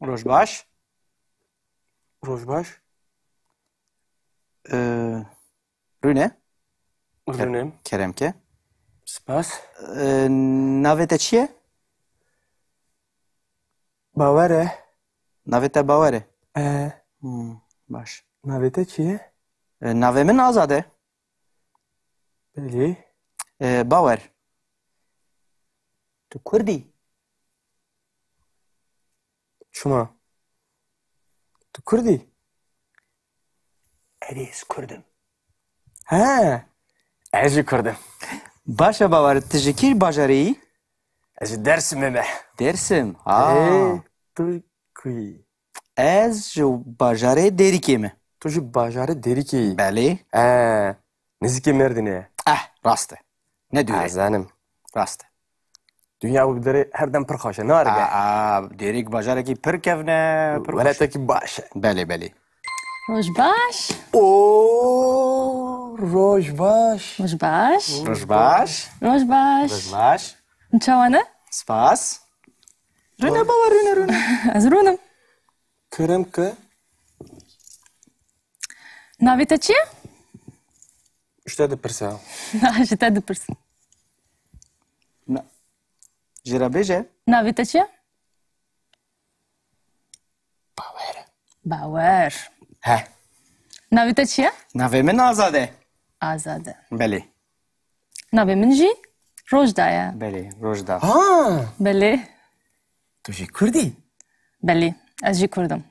Rojbaş. Rojbaş. Rüne. Rünem. Keremke. Spas. Navete çiye? Bavare. Navete bavare. E, Baş. navete çiye? Navemin azade. Beli. Bawer. Tu Kurdi. Çuma. Tu Kurdi. Ez Kurdim. Ha. Ez Kurdim. Başa bawer tijikir bajarî. Ez Dersim'e me. Dersim. Tu kuy. Ez ji bajarê Derîkê me. Tu ji bajarê Derîkê. Belê. Nizikê Merdinê. Rast e. Ne diyor? Zanim. Rast e. Dünya bu bidere her dem pir xweş e. Narige. Derîk bajarekî pir kevne. Weletekî baş e. Belê. Rojbaş. Rojbaş. Rojbaş. Rojbaş. Rojbaş. Rojbaş. Nçawane? Spas. Rüne bawer rüne. Ez rûnim. Keremke. Navê te çi ye? İşte de pirse. Ji te dipirsin. Ji re bêje. Navê te çi ye? Bawer. Bawer. He. Navê te çi ye? Navê min Azade. Azade. Belê. Navê min jî Rojda ye. Belê. Rojda. Ha. Belê. Tu jî Kurdî? Belê. Ez jî Kurdim.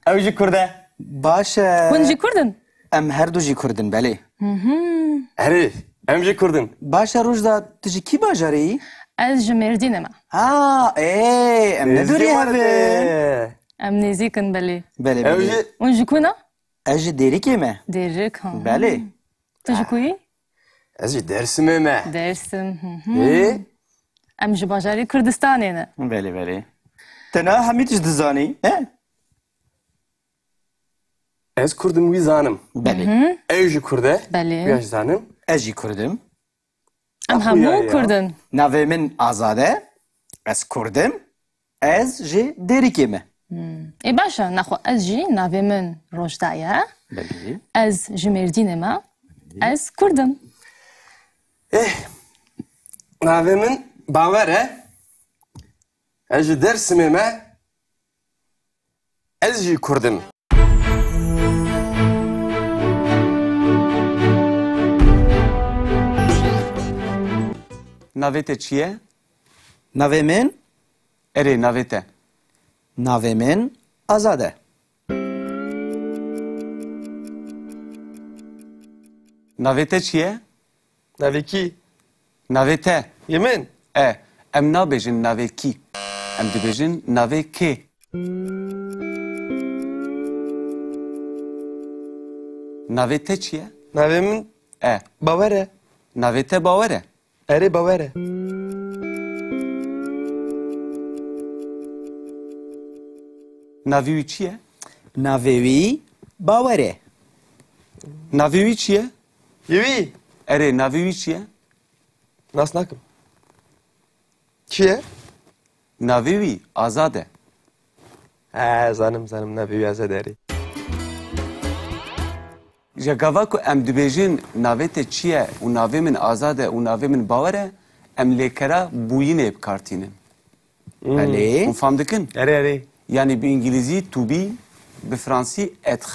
Ew jî Kurd e. Baş Hûn jî Kurdin? em her du jî Kurdin belê. Erê. Em jî Kurdin. Baş Rojda tu ji kî bajarî? Ez ji Mêrdînê me. Em ne durî hevê. Em nêzîkin belê. Belê Ew belê. jî Hûn ji ku ne? Ez ji Derîkê me. Dêrik. Belê. Tu ji ku yî? ez jî Dersim'e me. Dersim. Ê? Em ji bajarê Kurdistanê ne. Belê. Te na hemî tişt dizanî? Ez Kurdim wî zanim. Belê. Ew jî Kurd e. Belê. Wî jî zanim. Ez jî Kurdim. Em ya. hemû Kurdin. Navê min Azade. Ez Kurdim. Ez ji Derîkê me. Ê baş e, nexwe ez jî navê min Rojda ye. Belê. Ez ji Mêrdînê me. Ez Kurdim. Navê min Bawer e. Ez jî Dersim'e me. Ez jî Kurdim. Navê te çi ye? Navê min? Erê navê te. Navê min Azade. Navê te çi ye? Navê kî? Navê te. Yemin. Em nabêjin navê kî. Em dibêjin navê kê. Navê te çi ye? Navê min E. Bawer e. Navê te bawer e. Erê Bawer e. Navê wî çi ye? Navê wî Bawer e. Navê wî çi ye? Yewî. Erê navê wî çi ye? Nas nakim. Kî ye? Navê wî Azad e. Zanim navê wî ez erê. Ji gava ku em dibêjin navê te çi ye û navê min Azad e û navê min bawer e, em lêkera bûyînê bikartînin. Belê. Hûn fam dikin? Erê. Yani bi İngilizî to be, bi Fransî être.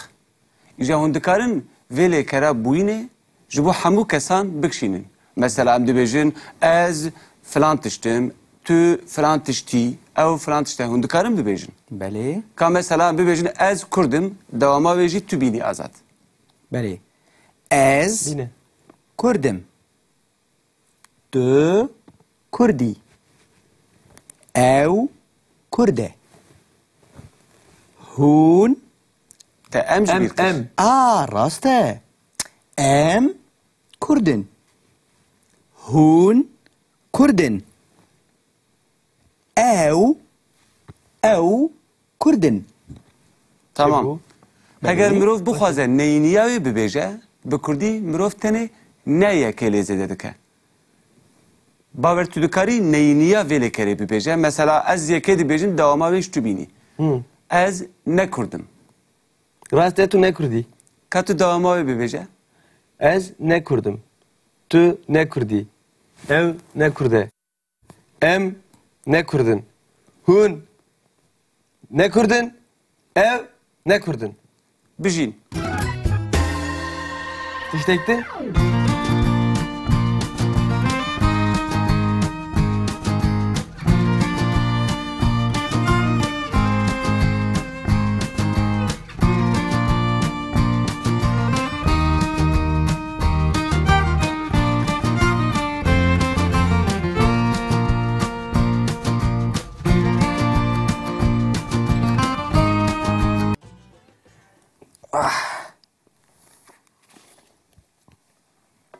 İja hûn dikarin vê lêkera bûyînê ji bo hemû kesan bikişînin. Mesela em dibêjin ez filan tiştim, tu filan tiştî, ew filan tişte. Hûn dikarin bibêjin. Belê. Ka mesela em bibêjin ez Kurdim, dewama wê jî tu bînî Azad. Belê. Ez Bîne. Kurdim. Tu Kurdî. Ew Kurd e. Hûn Te em jî bîr kir. rast e. Em Kurdin. Hûn Kurdin. Ew Kurdin. Tamam. Eger mirov bixwaze neyîniya wê bibêje, bi Kurdî mirov tenê ne yekê lê zêde dike. باور تو دکاری نینیا ولی کری ببیجه مثلا از یکی دبیجم دوام ویش تو بینی از نکردم Rastê tu ne kurdî? که تو دوام ببیجه Ez ne kurdum. Tu ne kurdî? Ev ne kurde? Em ne kurdun? Hun ne kurdun? Ev ne kurdun? بجین Tiştekti?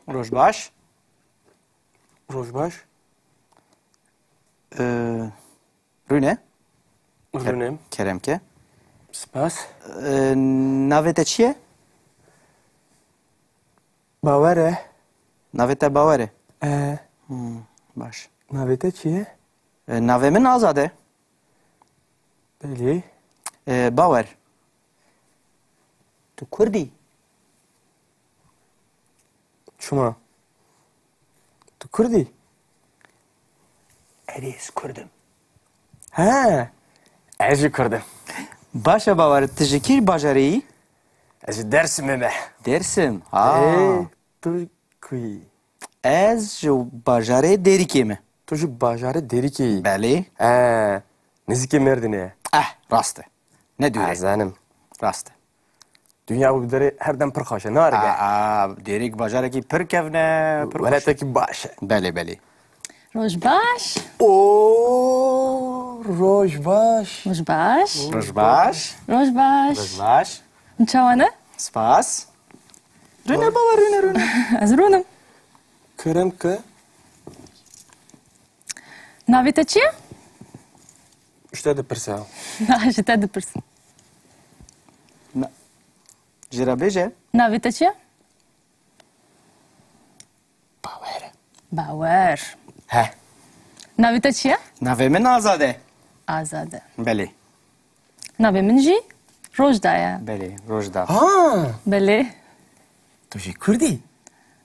روش باش Rojbaş. Rune Runem. Keremke Spas. Navete çiye? Bavere. Navete bavere E, Baş navete çiye? Navemin azade Beli. Bawer Tu Kurdi Çuma. Tu Kurdî? Eris Kurdum He. Ez jî Kurdum. Başa bawer tijikî bajarî Ez jî Dêrsimê me. Dersim Tu kuî? Ez ji bajarê Derîkê me Tu ji bajarê Derîkê yî. Belê He. Nizîkê Mêrdînê ye. Rast e Ne diyor? Ezanim. Rast e Dünya bu derê her dem pir xweş e. Narige. Derîk bajarekî pir kevne pir xweş. Weletekî baş e. Belê belê روش باش Oo, Rojbaş. روش باش Roj baş روش باش Roj baş نتشاوانا Spas Rune bawer rune أزرونم Kerem ki نافيتا تشيا işte de pirse. جتا دبرس Jira bêje نافيتا تشيا Bavere. باور He. نافيتا تشيا Navê min azade آزادة Belê نافي من جي روج دايا Belê Rojda Ha. بلي Tu jî Kurdî?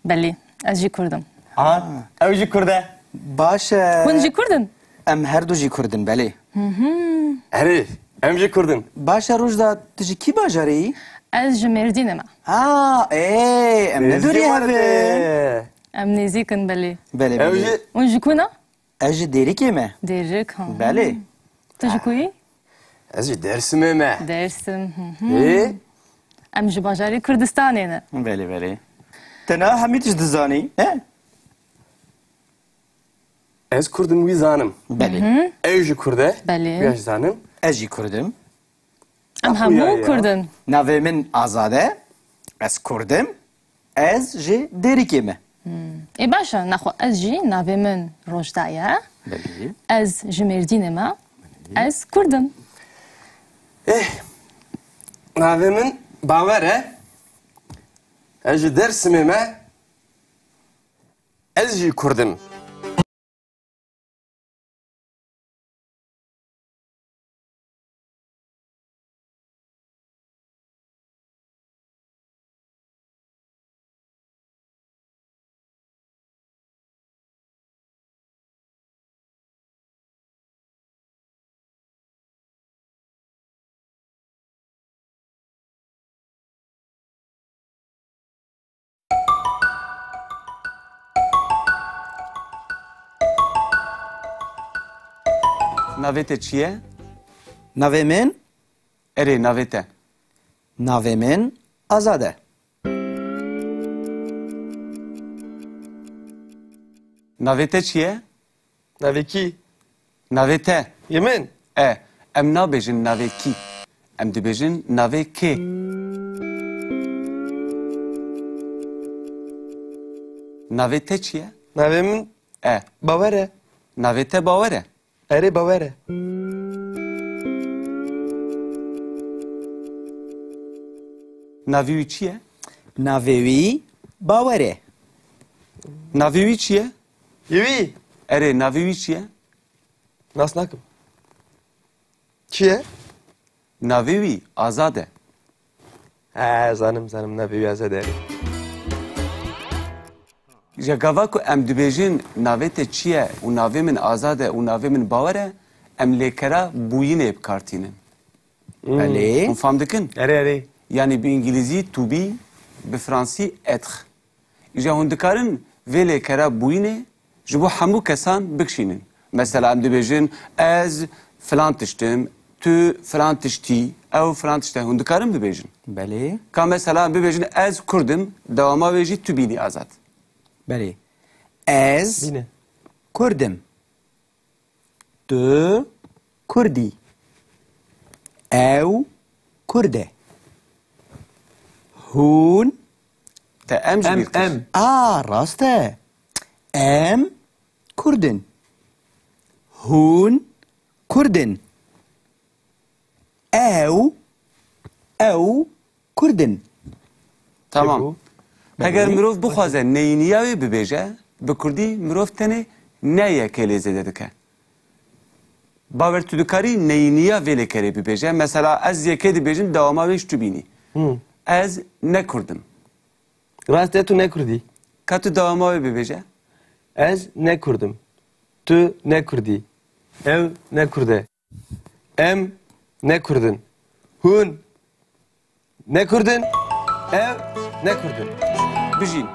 بلي أجي كردم Ha. Ew jî Kurd e. Baş كون جي كردن em her du jî Kurdin belê Herî. Em jî Kurdin. Başa Rojda tu ji kî bajarî أز جي ميردين ما Em ne durî hevin أم نيزيكن بلي Belê Ew belê jî ون جي كونا Ez ji Derîkê me ديرك ها Belê تجي كوي ez jî Dêrsimê me. درسم Ê. أم جي باجاري كردستاني أنا Belê belê Te na hemî tişt dizanî Ez Kurdum wî zanim. Belê Ew jî Kurd e. بلي Wî jî zanim. Ez jî Kurdim أم أخويا همو يا. كردن Navê min Azade Ez Kurdim Ez ji Derîkê me إي باشا ناخو أز جي نافي من روج دايا Belê أز جي ميردين ما أز كردم Navê min Bawer e. Ez jî Dêrsimê me. Ez jî Kurdim. ناویت چیه؟ Navê min اره ناویت Navê min Azade ناویت چیه؟ Navê kî? ناویت Yemin. ام نابیجن ناوی کی ام دبیجن ناوی کی ناویت چیه؟ Navê min Bawer e. ناویت باوره Erê Bawer e. ناوی وی چیه؟ Navê wî Bawer e ناوی وی چیه؟ Yewî. Ere navê wî çi ye? Nas nakim. Çiye? Navê wî Azad e. He zanım ne bir yazı der. Ji gava ku em dibêjin navê te çi ye û navê min Azad e û navê min Bawer e, em lêkera bûyînê bikartînin. بله Hûn fam dikin? Ere. Yani bi İngilîzî to be, bi Fransî être. İja hûn dikarin vê lêkera bûyînê ji bo hemû kesan bikişînin. Mesela em dibêjin ez filan tiştim, tu filan tiştî, ew filan tişte. Hûn dikarin bibêjin. بله Ka mesela em bibêjin ez Kurdim, dewama wê jî tu bînî Azad. بله از Bine. کردم تو کردی او کرده هون Te em ji Em bîr kir. em. راسته ام کردن هون کردن او کردن Tamam. Bu. Eger mirov bixwaze neyniya wê bibêje, bi Kurdî mirov tenê neyekê lê zêde dike. Bawer tu dikarî neyniya vê lêkerê bibêje. Mesela ez yekê dibêjim dewama wê ji tu bînî. Ez nekurdim. Rast tu ne kurdi? Ka tu dewama wê bibêje? Ez ne kurdum. Tu ne kurdi. Ev ne kurde. Em ne kurdun. Hun ne kurdun. Ev ne kurdun. Bijîn.